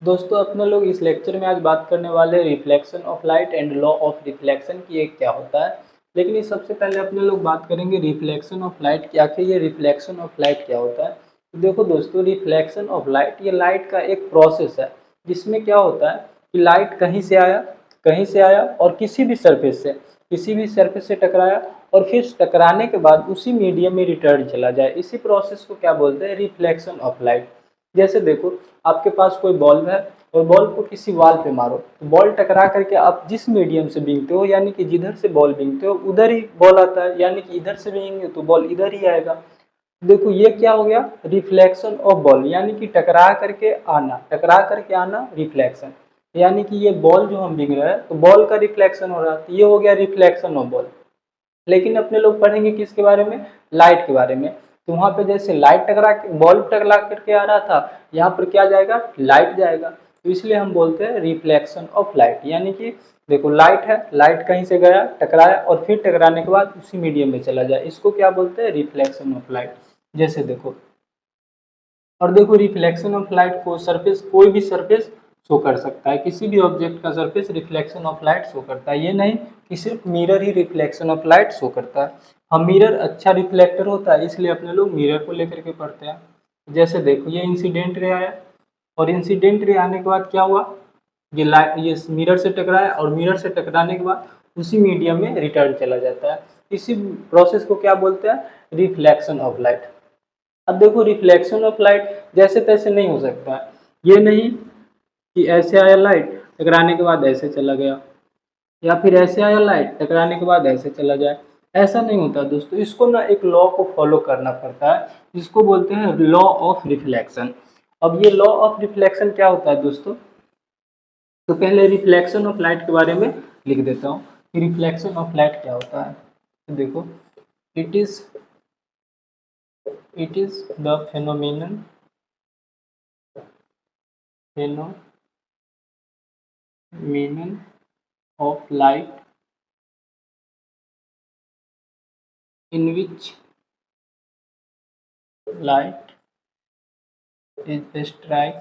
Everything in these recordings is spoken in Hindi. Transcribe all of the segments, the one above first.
दोस्तों अपने लोग इस लेक्चर में आज बात करने वाले हैं reflection of light and law of reflection की ये क्या होता है। लेकिन इस सबसे पहले अपने लोग बात करेंगे रिफ्लेक्शन ऑफ लाइट की, आखिर ये रिफ्लेक्शन ऑफ लाइट क्या होता है। तो देखो दोस्तों, रिफ्लेक्शन ऑफ लाइट ये लाइट का एक प्रोसेस है जिसमें क्या होता है कि लाइट कहीं से आया और किसी भी सरफेस से टकराया और फिर टकराने के बाद उसी मीडियम में रिटर्न चला जाए। इसी प्रोसेस को क्या बोलते हैं, रिफ्लेक्शन ऑफ लाइट। जैसे देखो, आपके पास कोई बल्ब है और बल्ब को किसी वॉल पे मारो तो बॉल टकरा करके आप जिस मीडियम से बींगते हो, यानी कि जिधर से बॉल बींगते हो उधर ही बॉल आता है, यानी कि इधर से बींगे तो बॉल इधर ही आएगा। देखो ये क्या हो गया, रिफ्लेक्शन ऑफ बॉल, यानी कि टकरा करके आना रिफ्लेक्शन। यानी कि ये बॉल जो हम बींग रहे हैं तो बॉल का रिफ्लेक्शन हो रहा है, तो ये हो गया रिफ्लेक्शन ऑफ बॉल। लेकिन अपने लोग पढ़ेंगे किसके बारे में, लाइट के बारे में। तो वहां पे जैसे लाइट टकरा बॉल टकरा करके आ रहा था, यहाँ पर क्या जाएगा, लाइट जाएगा। तो इसलिए हम बोलते हैं रिफ्लेक्शन ऑफ लाइट। यानी कि देखो लाइट है, लाइट कहीं से गया टकराया और फिर टकराने के बाद उसी मीडियम में चला जाए, इसको क्या बोलते हैं, रिफ्लेक्शन ऑफ लाइट। जैसे देखो, और देखो रिफ्लेक्शन ऑफ लाइट को सरफेस, कोई भी सरफेस शो कर सकता है, किसी भी ऑब्जेक्ट का surface reflection of light show करता है। ये नहीं कि सिर्फ mirror he reflection of light show करता है। हम मिरर अच्छा रिफ्लेक्टर होता है, इसलिए अपने लोग मिरर को लेकर के पढ़ते हैं। जैसे देखो, ये इंसिडेंट रे आया और इंसिडेंट रे आने के बाद क्या हुआ, ये मिरर से टकराया और मिरर से टकराने के बाद उसी मीडियम में रिटर्न चला जाता है। इसी प्रोसेस को क्या बोलते हैं, रिफ्लेक्शन ऑफ लाइट। अब देखो, रिफ्लेक्शन ऑफ लाइट जैसे तैसे नहीं हो सकता है। ये नहीं कि ऐसे आया लाइट टकराने के बाद ऐसे चला गया, या फिर ऐसे आया लाइट टकराने के बाद ऐसे चला जाए। ऐसा नहीं होता दोस्तों, इसको ना एक लॉ को फॉलो करना पड़ता है, जिसको बोलते हैं लॉ ऑफ रिफ्लेक्शन। अब ये लॉ ऑफ रिफ्लेक्शन क्या होता है दोस्तों, तो पहले रिफ्लेक्शन ऑफ लाइट के बारे में लिख देता हूँ कि रिफ्लेक्शन ऑफ लाइट क्या होता है। तो देखो, it is it is the phenomenon of light in which light is strike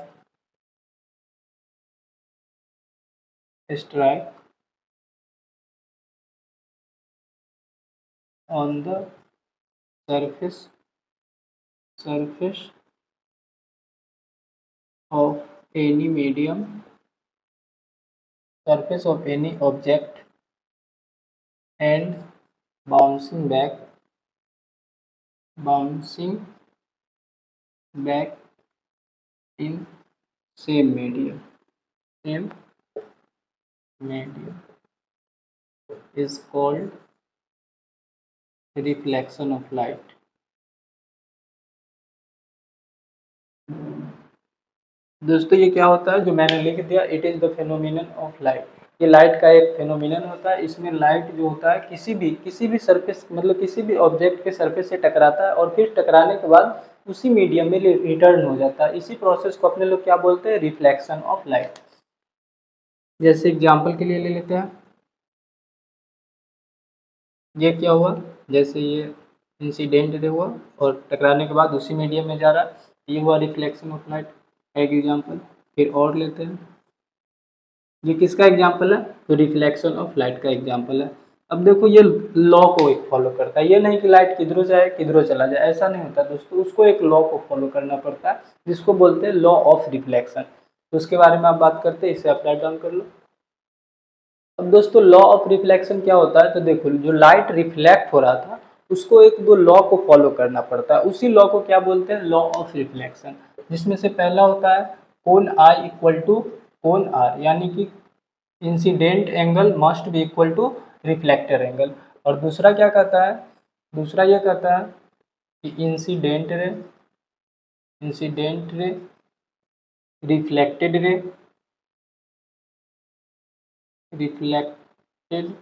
on the surface of any medium, surface of any object, and bouncing bouncing back in same same medium is called reflection of light। दोस्तों ये क्या होता है जो मैंने लिख दिया, it is the phenomenon of light. ये लाइट का एक फेनोमिनन होता है। इसमें लाइट जो होता है किसी भी सरफेस, मतलब किसी भी ऑब्जेक्ट के सरफेस से टकराता है और फिर टकराने के बाद उसी मीडियम में रिटर्न हो जाता है। इसी प्रोसेस को अपने लोग क्या बोलते हैं, रिफ्लेक्शन ऑफ लाइट। जैसे एग्जाम्पल के लिए ले लेते हैं, ये क्या हुआ, जैसे ये इंसिडेंट हुआ और टकराने के बाद उसी मीडियम में जा रहा है, ये हुआ रिफ्लेक्शन ऑफ लाइट। एक एग्जाम्पल फिर और लेते हैं, ये किसका एग्जाम्पल है, तो रिफ्लेक्शन ऑफ लाइट का एग्जाम्पल है। अब देखो ये लॉ को एक फॉलो करता है, ये नहीं कि लाइट किधरों जाए किधरों चला जाए, ऐसा नहीं होता दोस्तों। उसको एक लॉ को फॉलो करना पड़ता है जिसको बोलते हैं लॉ ऑफ रिफ्लेक्शन। तो उसके बारे में आप बात करते हैं, इसे आप राइट डाउन कर लो। अब दोस्तों लॉ ऑफ रिफ्लेक्शन क्या होता है, तो देखो जो लाइट रिफ्लेक्ट हो रहा था उसको एक दो लॉ को फॉलो करना पड़ता है। उसी लॉ को क्या बोलते हैं, लॉ ऑफ रिफ्लेक्शन। जिसमें से पहला होता है कोण आई इक्वल टू कोण आर, यानी कि incident angle must be equal to reflector angle. और दूसरा क्या कहता है, दूसरा ये कहता है कि incident ray reflected ray reflected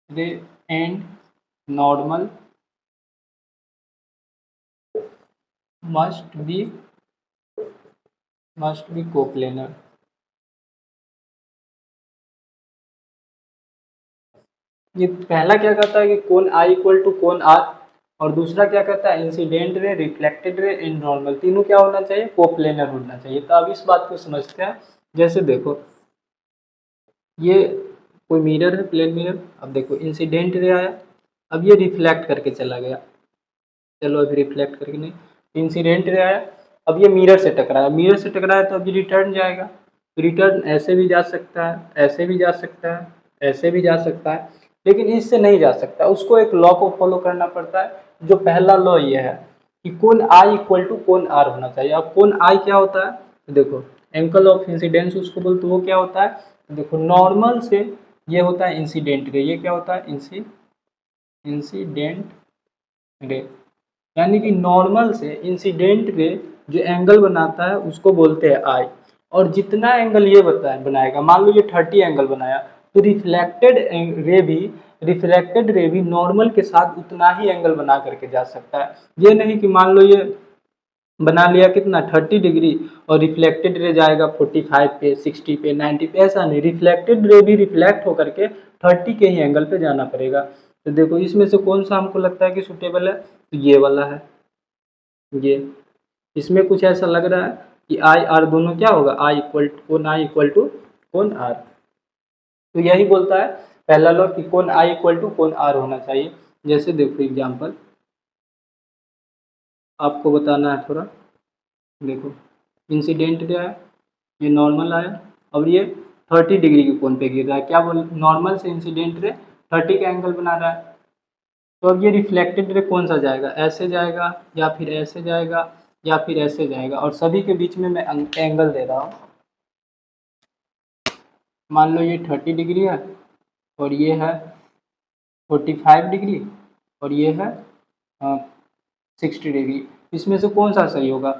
ray and normal must be coplanar. ये पहला क्या कहता है कि कोण आई इक्वल टू कोण आर, और दूसरा क्या कहता है, incident ray, reflected ray and normal, तीनों क्या होना चाहिए, कोप्लेनर होना चाहिए। तो अब इस बात को समझते हैं। जैसे देखो ये कोई मिरर है, प्लेन मिरर, अब देखो इंसिडेंट रे आया, अब ये रिफ्लेक्ट करके चला गया, चलो अभी रिफ्लेक्ट करके नहीं, इंसिडेंट रे आया, अब ये मिरर से टकराया, मिरर से टकराया तो अब ये रिटर्न जाएगा, रिटर्न ऐसे भी जा सकता है, ऐसे भी जा सकता है, ऐसे भी जा सकता है, लेकिन इससे नहीं जा सकता, उसको एक लॉ को फॉलो करना पड़ता है। जो पहला लॉ ये है कि कोण आई इक्वल टू कोण आर होना चाहिए। अब कोण आई क्या होता है, तो देखो एंगल ऑफ इंसिडेंस उसको बोलते, वो क्या होता है, तो देखो नॉर्मल से ये होता है इंसिडेंट रे, ये क्या होता है, इंसिडेंट रे, यानी कि नॉर्मल से इंसिडेंट रे जो एंगल बनाता है उसको बोलते हैं आई। और जितना एंगल ये बनाएगा, मान लो ये 30 एंगल बनाया, तो रिफ्लेक्टेड रे भी नॉर्मल के साथ उतना ही एंगल बना करके जा सकता है। ये नहीं कि मान लो ये बना लिया कितना 30 डिग्री और रिफ्लेक्टेड रे जाएगा 45 पे, 60 पे, 90 पे, ऐसा नहीं, रिफ्लेक्टेड रे भी रिफ्लेक्ट होकर के 30 के ही एंगल पे जाना पड़ेगा। तो देखो इसमें से कौन सा हमको लगता है कि सुटेबल है, तो ये वाला है। ये इसमें कुछ ऐसा लग रहा है कि आई आर दोनों क्या होगा, आई इक्वल टू कोण आर। तो यही बोलता है पहला लॉ कि कोण आई इक्वल टू कोण आर होना चाहिए। जैसे देखो एग्जांपल आपको बताना है थोड़ा, देखो इंसिडेंट क्या है, ये नॉर्मल आया और ये 30 डिग्री के कोण पे गिर रहा है, क्या बोल, नॉर्मल से इंसिडेंट रे 30 का एंगल बना रहा है। तो अब ये रिफ्लेक्टेड रे कौन सा जाएगा, ऐसे जाएगा या फिर ऐसे जाएगा या फिर ऐसे जाएगा, और सभी के बीच में मैं एंगल दे रहा हूँ। मान लो ये 30 डिग्री है और ये है 45 डिग्री और ये है 60 डिग्री, इसमें से कौन सा सही होगा,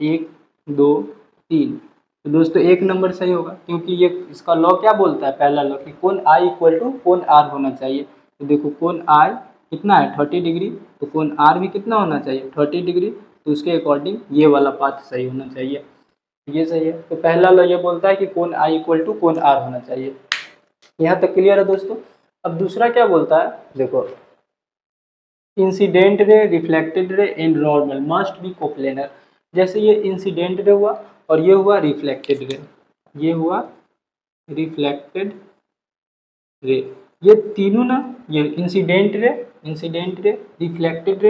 1 2 3, तो दोस्तों 1 नंबर सही होगा, क्योंकि ये इसका लॉ क्या बोलता है, पहला लॉ कि कोण आई इक्वल टू कोण आर होना चाहिए। तो देखो कोण आई कितना है 30 डिग्री, तो कोण आर भी कितना होना चाहिए 30 डिग्री, तो उसके अकॉर्डिंग ये वाला पाथ सही होना चाहिए, ये सही है। तो पहला लॉ ये बोलता है कि कोण आई इक्वल टू कोण आर होना चाहिए। यहाँ तक क्लियर है दोस्तों। अब दूसरा क्या बोलता है, देखो incident ray, reflected ray and normal must be coplanar. जैसे ये इंसिडेंट रे हुआ और ये हुआ रिफ्लेक्टेड रे, ये हुआ रिफ्लेक्टेड रे, ये तीनों ना, ये incident ray, reflected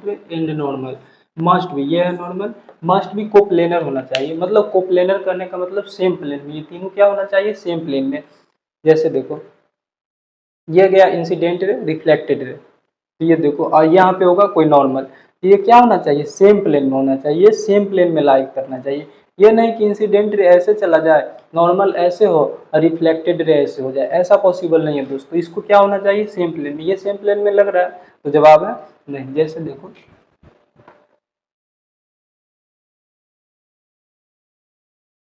ray and normal must भी, ये है नॉर्मल, मस्ट भी कोप्लेनर होना चाहिए। मतलब कोप्लेनर करने का मतलब सेम प्लेन में, ये तीनों क्या होना चाहिए, सेम प्लेन में। जैसे देखो ये गया इंसिडेंट रे, रिफ्लेक्टेड रे, तो ये देखो और यहाँ पे होगा कोई नॉर्मल, तो ये क्या होना चाहिए, सेम प्लेन में होना चाहिए, सेम प्लेन में लाइक करना चाहिए। ये नहीं कि इंसिडेंट रे ऐसे चला जाए, नॉर्मल ऐसे हो और रिफ्लेक्टेड रे ऐसे हो जाए, ऐसा पॉसिबल नहीं है दोस्तों। इसको क्या होना चाहिए, सेम प्लेन में। ये सेम प्लेन में लग रहा है तो जवाब है नहीं।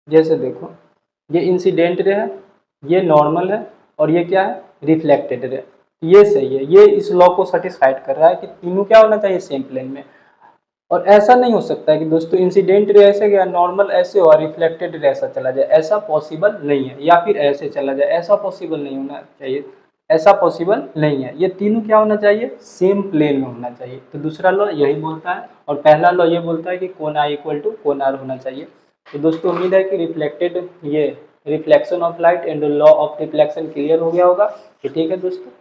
जैसे देखो ये इंसिडेंट रे है, ये नॉर्मल है और ये क्या है, रिफ्लेक्टेड रे, ये सही है, ये इस लॉ को सेटिस्फाइड कर रहा है कि तीनों क्या होना चाहिए, सेम प्लेन में। और ऐसा नहीं हो सकता है कि दोस्तों इंसिडेंट रे ऐसे गया, नॉर्मल ऐसे हो और रिफ्लेक्टेड रे ऐसा चला जाए, ऐसा पॉसिबल नहीं है। या फिर ऐसे चला जाए, ऐसा पॉसिबल नहीं होना चाहिए, ऐसा पॉसिबल नहीं है। ये तीनों क्या होना चाहिए, सेम प्लेन में होना चाहिए। तो दूसरा लॉ यही बोलता है और पहला लॉ ये बोलता है कि कोण आई इक्वल टू कोण आर होना चाहिए। तो दोस्तों उम्मीद है कि ये reflection of light and law of reflection clear हो गया होगा। तो ठीक है दोस्तों।